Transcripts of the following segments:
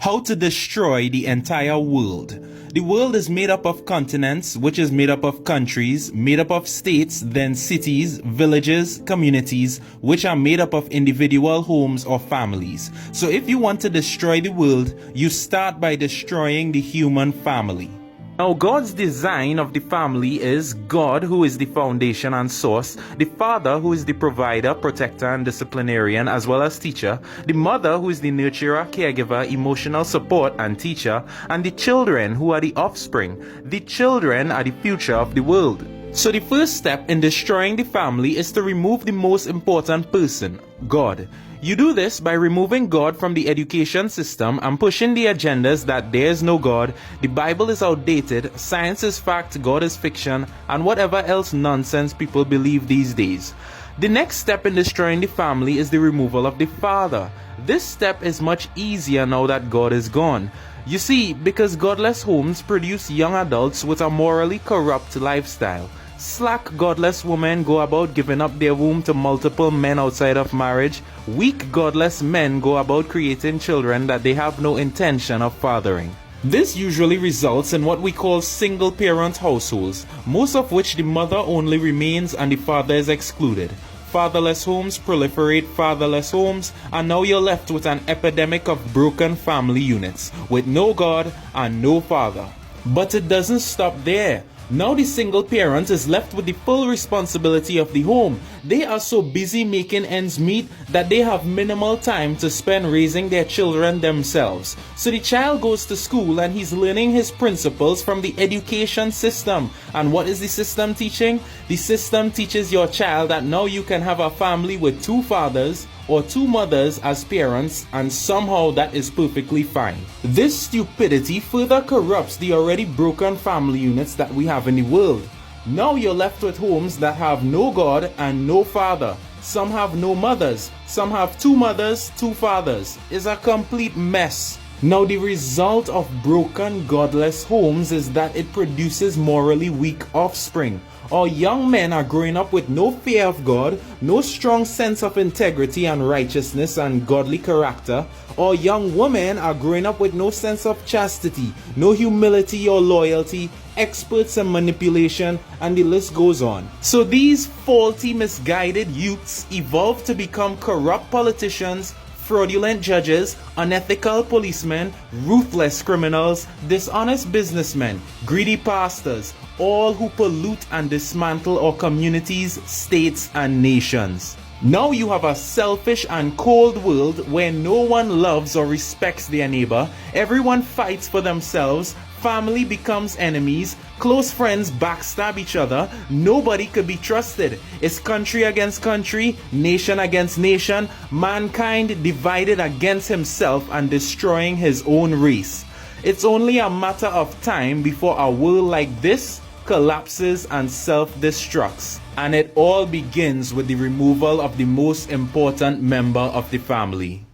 How to destroy the entire world. The world is made up of continents, which is made up of countries, made up of states, then cities, villages, communities, which are made up of individual homes or families. So if you want to destroy the world, you start by destroying the human family. Now, God's design of the family is God, who is the foundation and source, the father, who is the provider, protector, and disciplinarian, as well as teacher, the mother, who is the nurturer, caregiver, emotional support, and teacher, and the children, who are the offspring. The children are the future of the world. So the first step in destroying the family is to remove the most important person, God. You do this by removing God from the education system and pushing the agendas that there is no God, the Bible is outdated, science is fact, God is fiction, and whatever else nonsense people believe these days. The next step in destroying the family is the removal of the father. This step is much easier now that God is gone. You see, because godless homes produce young adults with a morally corrupt lifestyle. Slack, godless women go about giving up their womb to multiple men outside of marriage. Weak, godless men go about creating children that they have no intention of fathering. This usually results in what we call single-parent households, most of which the mother only remains and the father is excluded. Fatherless homes proliferate fatherless homes, and now you're left with an epidemic of broken family units, with no God and no father. But it doesn't stop there. Now the single parent is left with the full responsibility of the home. They are so busy making ends meet that they have minimal time to spend raising their children themselves. So the child goes to school and he's learning his principles from the education system. And what is the system teaching? The system teaches your child that now you can have a family with two fathers or two mothers as parents, and somehow that is perfectly fine. This stupidity further corrupts the already broken family units that we have in the world. Now you're left with homes that have no God and no father. Some have no mothers. Some have two mothers, two fathers. It's a complete mess. Now the result of broken godless homes is that it produces morally weak offspring. Our young men are growing up with no fear of God, no strong sense of integrity and righteousness and godly character. Our young women are growing up with no sense of chastity, no humility or loyalty, experts in manipulation, and the list goes on. So these faulty, misguided youths evolve to become corrupt politicians, fraudulent judges, unethical policemen, ruthless criminals, dishonest businessmen, greedy pastors, all who pollute and dismantle our communities, states, and nations. Now you have a selfish and cold world where no one loves or respects their neighbor, everyone fights for themselves, family becomes enemies, close friends backstab each other, nobody could be trusted. It's country against country, nation against nation, mankind divided against himself and destroying his own race. It's only a matter of time before a world like this collapses and self-destructs. And it all begins with the removal of the most important member of the family,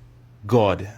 God.